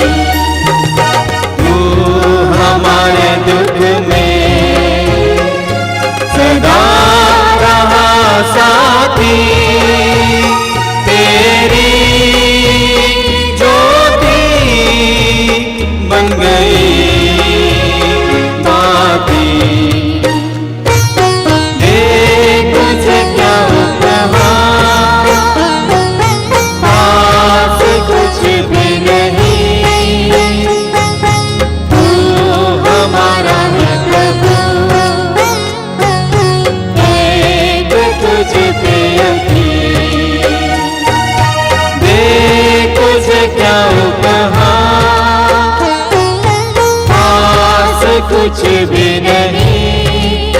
कुछ भी नहीं,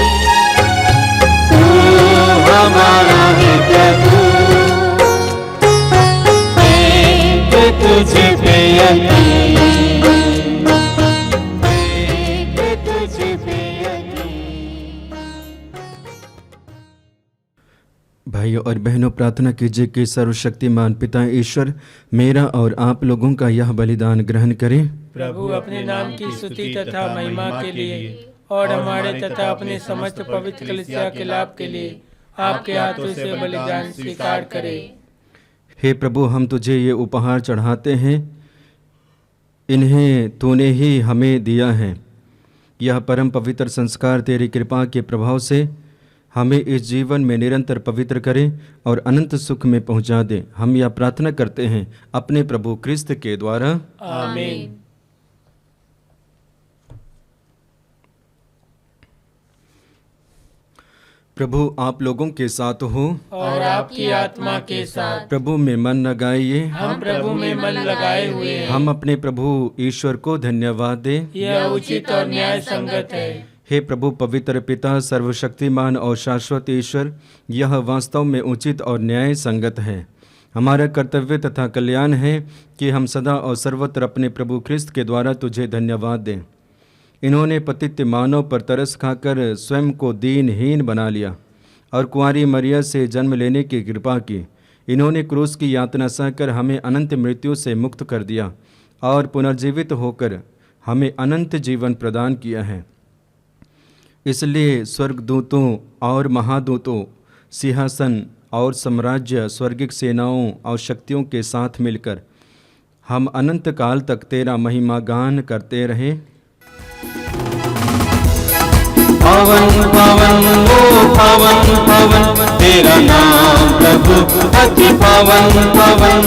तू हमारा है प्रभु, एक तुझ पे यकीन, एक तुझ पे यकीन। भाइयों और बहनों, प्रार्थना कीजिए कि सर्वशक्तिमान पिता ईश्वर मेरा और आप लोगों का यह बलिदान ग्रहण करें। प्रभु अपने नाम की स्तुति तथा महिमा के लिए और हमारे तथा अपने समस्त पवित्र कलीसिया के लाभ के लिए आपके हाथों से बलिदान स्वीकार करे। हे प्रभु, हम तुझे ये उपहार चढ़ाते हैं, इन्हें तूने ही हमें दिया है। यह परम पवित्र संस्कार तेरी कृपा के प्रभाव से हमें इस जीवन में निरंतर पवित्र करे और अनंत सुख में पहुंचा दे। हम यह प्रार्थना करते हैं अपने प्रभु क्रिस्त के द्वारा, आमीन। प्रभु आप लोगों के साथ हो और आपकी आत्मा के साथ। प्रभु में मन लगाइए। हम प्रभु में मन लगाए हुए हैं। हम अपने प्रभु ईश्वर को धन्यवाद दें। यह उचित और न्याय संगत है। हे प्रभु पवित्र पिता, सर्वशक्तिमान और शाश्वत ईश्वर, यह वास्तव में उचित और न्याय संगत है। हमारा कर्तव्य तथा कल्याण है कि हम सदा और सर्वत्र अपने प्रभु ख्रिस्त के द्वारा तुझे धन्यवाद दें। इन्होंने पतित मानव पर तरस खाकर स्वयं को दीनहीन बना लिया और कुंवारी मरिया से जन्म लेने की कृपा की। इन्होंने क्रूस की यातना सहकर हमें अनंत मृत्यु से मुक्त कर दिया और पुनर्जीवित होकर हमें अनंत जीवन प्रदान किया है। इसलिए स्वर्गदूतों और महादूतों, सिंहासन और साम्राज्य, स्वर्गिक सेनाओं और शक्तियों के साथ मिलकर हम अनंत काल तक तेरा महिमा गान करते रहें। पवन पवन ओ पवन पवन तेरा नाम प्रभु अति पवन पवन,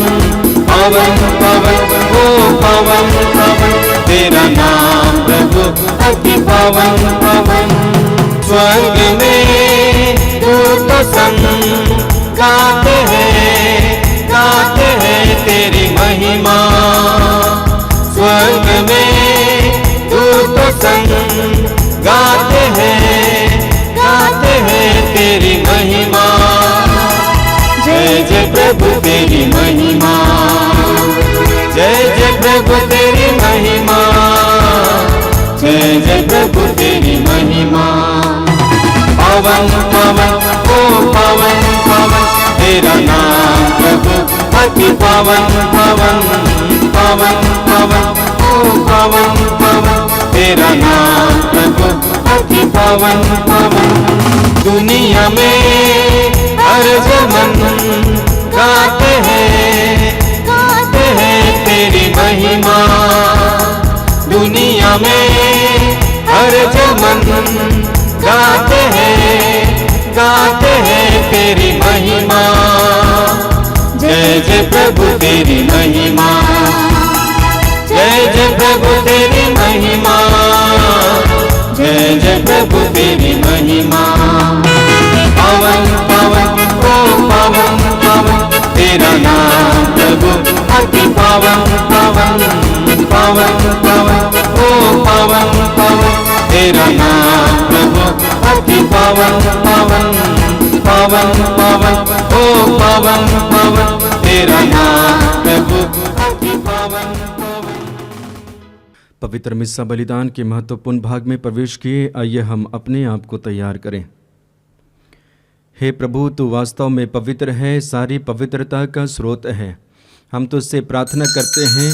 पवन पवन ओ पवन पवन तेरा नाम प्रभु अति पवन पवन। स्वर्ग में दूत संग गाते हैं तेरी महिमा। स्वर्ग में दूत संग गाते हैं तेरी महिमा। जय जय प्रभु तेरी महिमा, जय जय प्रभु तेरी महिमा, जय जय प्रभु तेरी महिमा। पवन पवन ओ पवन पवन तेरा नाम प्रभु अति पवन पवन, पवन पवन ओ पवन पवन तेरा नाम प्रभु अति पवन पवन। दुनिया में हर जमन गाते हैं तेरी महिमा। दुनिया में हर जमन गाते हैं तेरी महिमा। जय जय प्रभु तेरी महिमा, जय जय प्रभु तेरी महिमा, जय जय प्रभु तेरी महिमा। पवन पवन ओ पवन पवन तेरा नाम प्रभु अति पवन पवन, पवन पवन ओ पवन पवन तेरा नाम प्रभु अति पवन पवन, पवन पवन ओ पवन पवन तेरा नाम प्रभु अति पवन पवन। पवित्र मिस्सा बलिदान के महत्वपूर्ण भाग में प्रवेश किए। आइए हम अपने आप को तैयार करें। हे प्रभु, तू वास्तव में पवित्र है, सारी पवित्रता का स्रोत है। हम तुझसे प्रार्थना करते हैं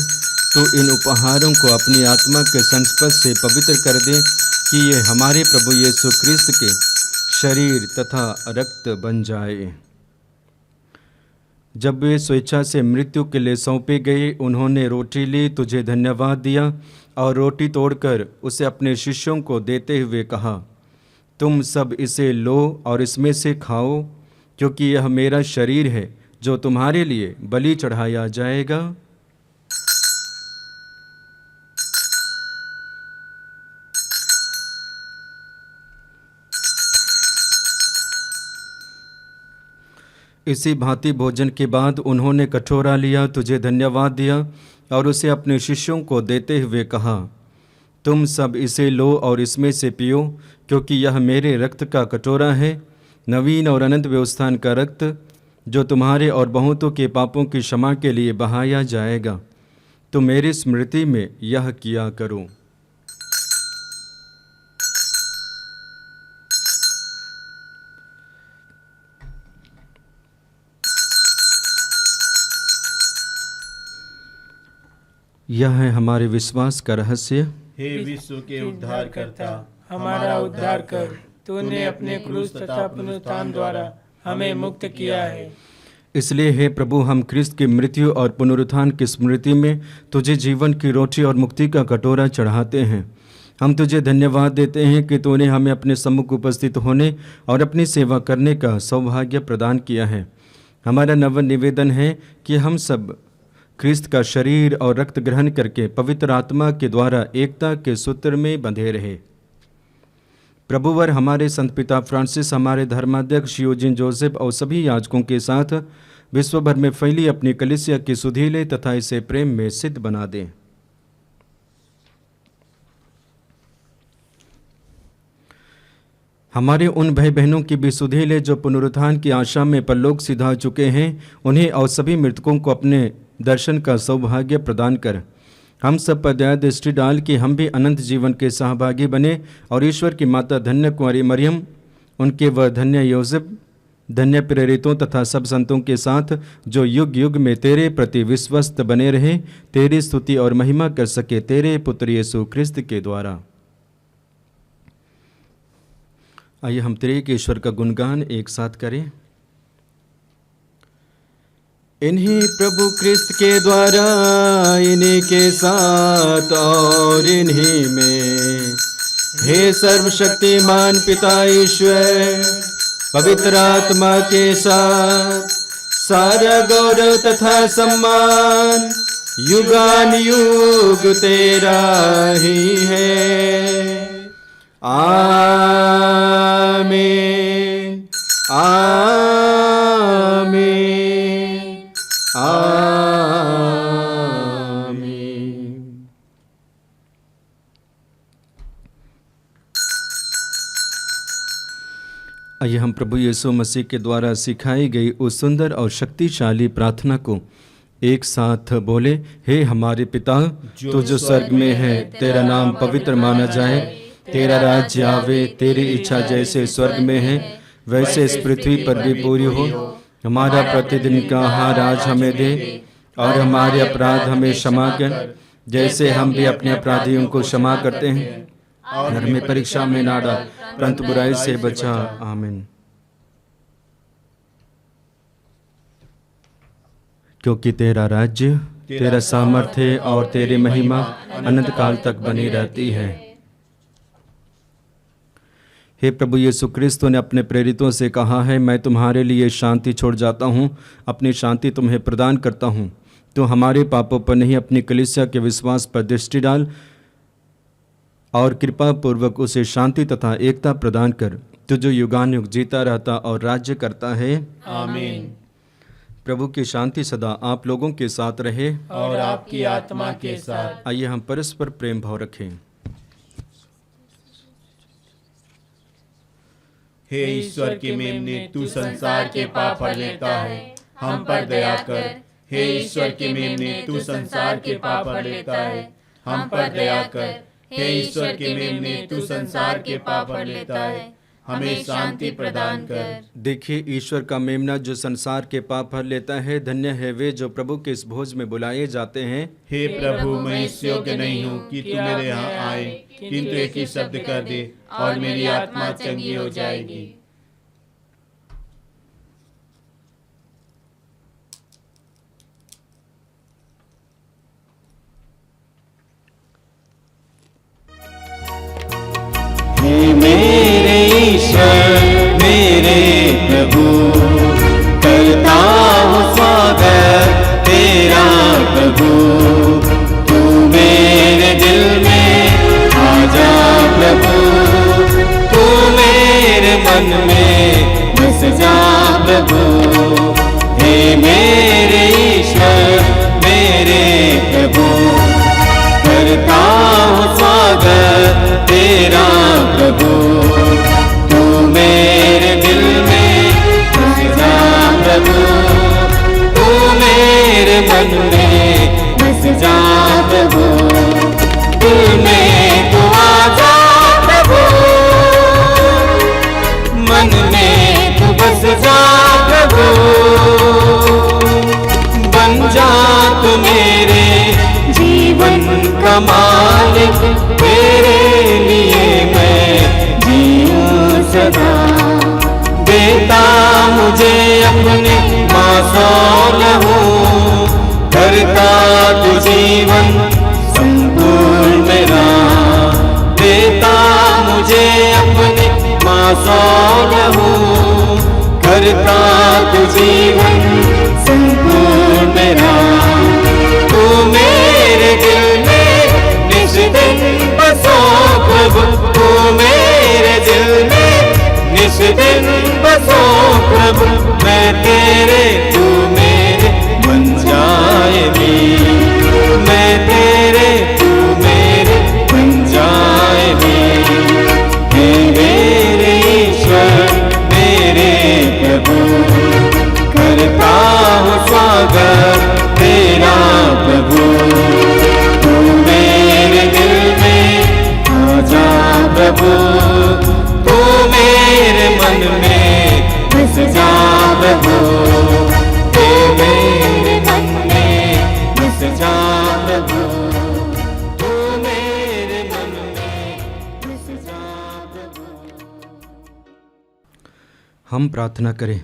तू इन उपहारों को अपनी आत्मा के संस्पर्श से पवित्र कर दे कि ये हमारे प्रभु यीशु क्रिस्त के शरीर तथा रक्त बन जाए। जब वे स्वेच्छा से मृत्यु के लिए सौंपे गए, उन्होंने रोटी ली, तुझे धन्यवाद दिया और रोटी तोड़कर उसे अपने शिष्यों को देते हुए कहा, तुम सब इसे लो और इसमें से खाओ, क्योंकि यह मेरा शरीर है जो तुम्हारे लिए बलि चढ़ाया जाएगा। इसी भांति भोजन के बाद उन्होंने कटोरा लिया, तुझे धन्यवाद दिया और उसे अपने शिष्यों को देते हुए कहा, तुम सब इसे लो और इसमें से पियो, क्योंकि यह मेरे रक्त का कटोरा है, नवीन और अनंत व्यवस्थान का रक्त, जो तुम्हारे और बहुतों के पापों की क्षमा के लिए बहाया जाएगा। तुम मेरी स्मृति में यह किया करो। यह है हमारे विश्वास का रहस्य। हे विश्व के उद्धार करता, हमारा उद्धार कर। तूने अपने क्रूस तथा पुनरुत्थान द्वारा हमें मुक्त किया है। इसलिए हे प्रभु, हम ख्रिस्त की मृत्यु और पुनरुत्थान की स्मृति में तुझे जीवन की रोटी और मुक्ति का कटोरा चढ़ाते हैं। हम तुझे धन्यवाद देते हैं कि तूने हमें अपने सम्मुख उपस्थित होने और अपनी सेवा करने का सौभाग्य प्रदान किया है। हमारा नव निवेदन है कि हम सब ख्रिस्त का शरीर और रक्त ग्रहण करके पवित्र आत्मा के द्वारा एकता के सूत्र में बंधे रहे। प्रभुवर हमारे संत पिता फ्रांसिस, हमारे धर्माध्यक्ष यूजिन जोसेफ और सभी याजकों के साथ विश्व भर में फैली अपनी कलीसिया की सुधीले तथा इसे प्रेम में सिद्ध बना दें। हमारे उन भाई बहनों की भी सुधीले जो पुनरुत्थान की आशा में परलोक सिधा चुके हैं, उन्हें और सभी मृतकों को अपने दर्शन का सौभाग्य प्रदान कर हम सब पर दया दृष्टि डाल कि हम भी अनंत जीवन के सहभागी बने और ईश्वर की माता धन्य कुंवारी मरियम, उनके वह धन्य योसेफ, धन्य प्रेरितों तथा सब संतों के साथ जो युग युग में तेरे प्रति विश्वस्त बने रहे, तेरी स्तुति और महिमा कर सके तेरे पुत्र यीशु ख्रिस्त के द्वारा। आइए हम तेरे के ईश्वर का गुणगान एक साथ करें। इन्हीं प्रभु ख्रिस्त के द्वारा, इन्हीं के साथ और इन्हीं में, हे सर्वशक्तिमान पिता ईश्वर, पवित्र आत्मा के साथ सारा गौरव तथा सम्मान युगान युग तेरा ही है। आमीन, आमीन, आमीन। आइए हम प्रभु यीशु मसीह के द्वारा सिखाई गई उस सुंदर और शक्तिशाली प्रार्थना को एक साथ बोले। हे हमारे पिता, तू जो स्वर्ग में है, तेरा नाम पवित्र माना जाए, तेरा राज्य आवे, तेरी इच्छा जैसे स्वर्ग में है वैसे इस पृथ्वी पर भी पूरी हो। हमारा प्रतिदिन का आहार आज हमें दे और हमारे अपराध हमें क्षमा कर, जैसे हम भी अपने अपराधियों को क्षमा करते हैं, और हमें परीक्षा में ना डाल परंतु बुराई से बचा। आमीन। क्योंकि तेरा राज्य, तेरा सामर्थ्य और तेरी महिमा अनंत काल तक बनी रहती है। हे प्रभु यीशु क्रिस्त ने अपने प्रेरितों से कहा है, मैं तुम्हारे लिए शांति छोड़ जाता हूँ, अपनी शांति तुम्हें प्रदान करता हूँ। तो हमारे पापों पर नहीं, अपनी कलीसिया के विश्वास पर दृष्टि डाल और कृपा पूर्वक उसे शांति तथा एकता प्रदान कर, तो जो युगान युग जीता रहता और राज्य करता है। आमीन। प्रभु की शांति सदा आप लोगों के साथ रहे और आपकी आत्मा के साथ। आइए हम परस्पर प्रेम भाव रखें। हे ईश्वर के मेमने, तू संसार के पाप हर लेता है, हम पर दया कर। हे ईश्वर के मेमने, तू संसार के पाप हर लेता है, हम पर दया कर। हे ईश्वर के मेमने, तू संसार के पाप हर लेता है, हमें शांति प्रदान कर। देखिए, ईश्वर का मेमना जो संसार के पाप हर लेता है। धन्य है वे जो प्रभु के इस भोज में बुलाए जाते हैं। हे प्रभु, मैं इस योग्य नहीं हूँ कि तू मेरे यहाँ आए, किंतु एक ही शब्द कर दे और मेरी आत्मा चंगी हो जाएगी। हे मेरे ईश्वर, मेरे प्रभु, करता हूँ स्वागत तेरा प्रभु। तू मेरे दिल में आ जा प्रभु, तू मेरे मन सदा देता मुझे अपने मासो लहू करता तू जीवन संपूर्ण मेरा देता मुझे अपने मासो लहू करता तू जीवन संपूर्ण मेरा तू मेरे दिल में निष्दिन बसो प्रभु तू मेरे दिल में निष्दिन बसो प्रभु मैं तेरे तू मेरे बन जाए भी मैं तेरे तू मेरे बन जाए भी हे मेरे ईश्वर मेरे प्रभु करता हूँ स्वागत तेरा प्रभु तू मेरे दिल में आ जा प्रभु तू मेरे मन में बस जा प्रभु तू मेरे मन में बस जा प्रभु तू मेरे मन में बस जा प्रभु। हम प्रार्थना करें।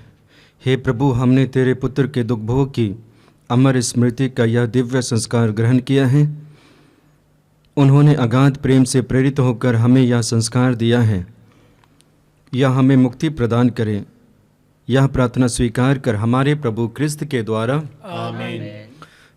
हे प्रभु, हमने तेरे पुत्र के दुख भोग की अमर स्मृति का यह दिव्य संस्कार ग्रहण किया है। उन्होंने अगाध प्रेम से प्रेरित होकर हमें यह संस्कार दिया है। यह हमें मुक्ति प्रदान करे। यह प्रार्थना स्वीकार कर हमारे प्रभु क्रिस्त के द्वारा आमीन।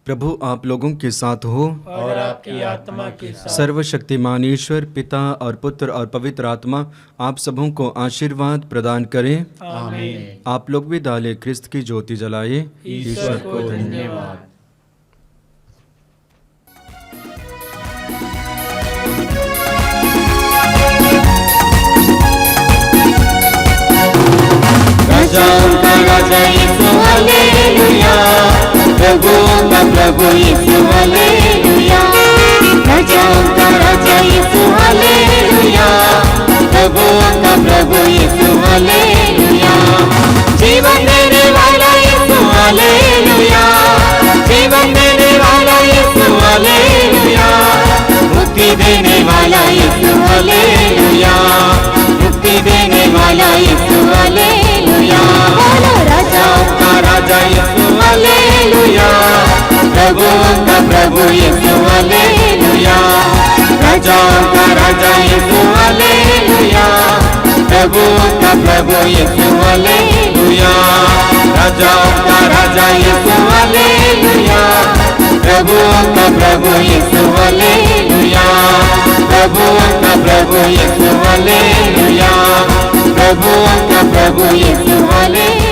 प्रभु आप लोगों के साथ हो और आपकी आत्मा के साथ। सर्वशक्तिमान ईश्वर पिता और पुत्र और पवित्र आत्मा आप सबों को आशीर्वाद प्रदान करें। आमीन। आप लोग भी डाले क्रिस्त की ज्योति जलाए। ईश्वर को धन्यवाद। राजाओं का राजा यीशु हालेलुया प्रभुओं का प्रभु यीशु हालेलुया राजाओं का राजा यीशु हालेलुया प्रभुओं का प्रभु यीशु हालेलुया जीवन देने वाला यीशु हालेलुया जीवन देने वाला यीशु हालेलुया मुक्ति देने वाला यीशु हालेलुया मुक्ति देने वाला यीशु हालेलुया बोलो राजाओं का राजा यीशु हालेलुया प्रभुओं का प्रभु यीशु हालेलुया राजाओं का राजा यीशु हालेलुया प्रभुओं का प्रभु यीशु हालेलुया राजाओं का राजा यीशु हालेलुया प्रभुओं का प्रभु यीशु हालेलुया प्रभुओं का प्रभु यीशु हालेलुया प्रभुओं का प्रभु यीशु हालेलुया।